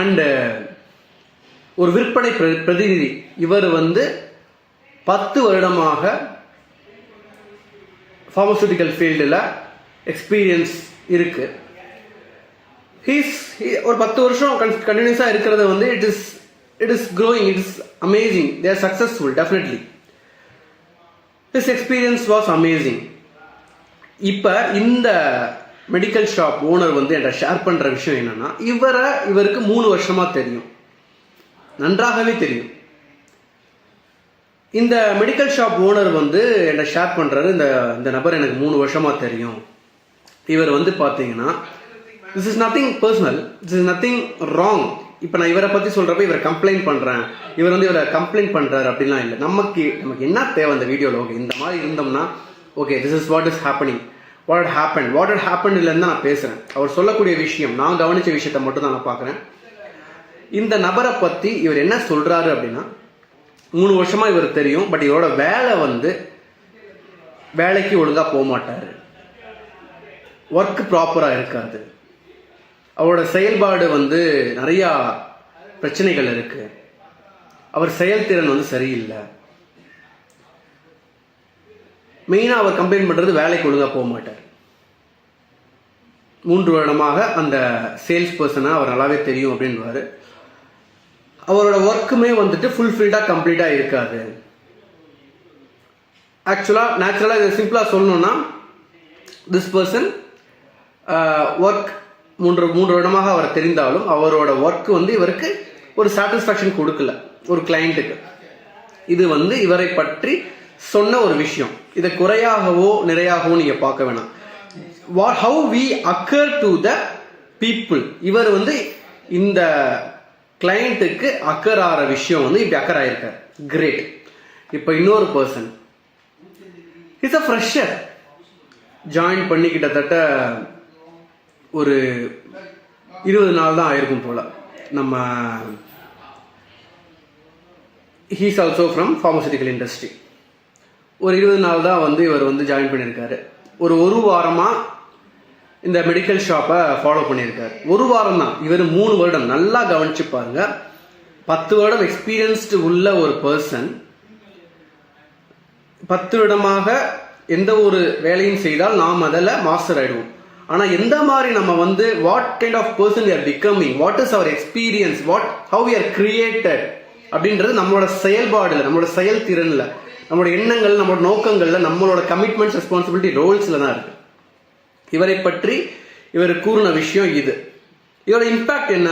And ஒரு விற்பனை பிரதிநிதி. இவர் 10 வருடமாக ஃபார்மசூட்டிக்கல் ஃபீல்டில் எக்ஸ்பீரியன்ஸ் இருக்கு. ஒரு 10 வருஷம் கண்டினியூஸாக இருக்கிறது it is growing, it is amazing, they are successful, definitely. His experience was amazing. இப்போ இந்த மெடிக்கல் ஷாப் ஓனர் என்கிட்ட ஷேர் பண்ணுற விஷயம் என்னன்னா, இவருக்கு 3 வருஷமாக தெரியும், நன்றாகவே தெரியும். இந்த மெடிக்கல் ஷாப் ஓனர் என்கிட்ட ஷேர் பண்ணுறாரு, இந்த நபர் எனக்கு 3 வருஷமாக தெரியும். இவர் பார்த்தீங்கன்னா, this is nothing personal, this is nothing wrong. இப்போ நான் இவரை பற்றி சொல்கிறப்ப இவரை கம்ப்ளைண்ட் பண்ணுறேன், இவரை கம்ப்ளைண்ட் பண்ணுறாரு அப்படிலாம் இல்லை. நமக்கு என்ன தேவை இந்த வீடியோவில்? ஓகே, இந்த மாதிரி இருந்தோம்னா okay, this is what is happening, what had happened இல்லைன்னு தான் நான் பேசுகிறேன். அவர் சொல்லக்கூடிய விஷயம், நான் கவனித்த விஷயத்தை மட்டும் தான் நான் பார்க்குறேன். இந்த நபரை பற்றி இவர் என்ன சொல்கிறாரு அப்படின்னா, 3 வருஷமாக இவர் தெரியும், பட் இவரோட வேலை வேலைக்கு ஒழுங்காக போக மாட்டார், ஒர்க் ப்ராப்பராக இருக்காது, அவரோட செயல்பாடு நிறையா பிரச்சனைகள் இருக்கு, அவர் செயல்திறன் சரியில்லை. மெயினாக அவர் கம்ப்ளைண்ட் பண்ணுறது வேலைக்கு ஒழுங்காக போக மாட்டார். 3 வருடமாக அந்த சேல்ஸ் பர்சனை அவர் நல்லாவே தெரியும் அப்படின்வாரு. அவரோட ஒர்க்குமே ஃபுல்ஃபில்டாக கம்ப்ளீட்டாக இருக்காது. நேச்சுரலாக இதை சிம்பிளாக சொல்லணும்னா, திஸ் பர்சன் ஒர்க் 3 வருடமாக அவர் தெரிந்தாலும் அவரோட ஒர்க் இவருக்கு ஒரு சாட்டிஸ்ஃபேக்ஷன் கொடுக்கல ஒரு கிளைண்ட்டுக்கு. இது இவரை பற்றி சொன்ன ஒரு விஷயம். இதை குறையாகவோ நிறையாகவோ நீங்க பார்க்க வேணாம். How we occur to the people. இவர் இந்த கிளைண்ட்டுக்கு அக்கர் ஆகிற விஷயம் இப்படி அக்கர் ஆயிருக்கார். கிரேட். இப்போ இன்னொரு person is a fresher, join பண்ணி கிட்டத்தட்ட ஒரு 20 நாள் தான் ஆயிருக்கும் போல. நம்ம he's also from pharmaceutical industry. ஒரு 20 நாள் தான் இவர் ஜாயின் பண்ணியிருக்காரு. ஒரு வாரமாக இந்த மெடிக்கல் ஷாப்பை ஃபாலோ பண்ணியிருக்காரு. ஒரு வாரம் தான். இவர் 3 வருடம். நல்லா கவனிச்சு பாருங்க. 10 வருடம் எக்ஸ்பீரியன்ஸ்டு உள்ள ஒரு பர்சன் 10 வருடமாக எந்த ஒரு வேலையும் செய்தால் நாம் அதில் மாஸ்டர் ஆயிடுவோம். ஆனால் எந்த மாதிரி நம்ம what kind of person we are becoming, what is our experience, how we are created அப்படின்றது நம்மளோட செயல்பாடுல, நம்மளோட செயல்திறன்ல, நம்மளோட எண்ணங்கள், நம்மளோட நோக்கங்கள்ல, நம்மளோட கமிட்மெண்ட்ஸ், ரெஸ்பான்சிபிலிட்டி, ரோல்ஸ்ல தான் இருக்கு. இவரை பற்றி இவர் கூறின விஷயம் இது. இதோட இம்பாக்ட் என்ன?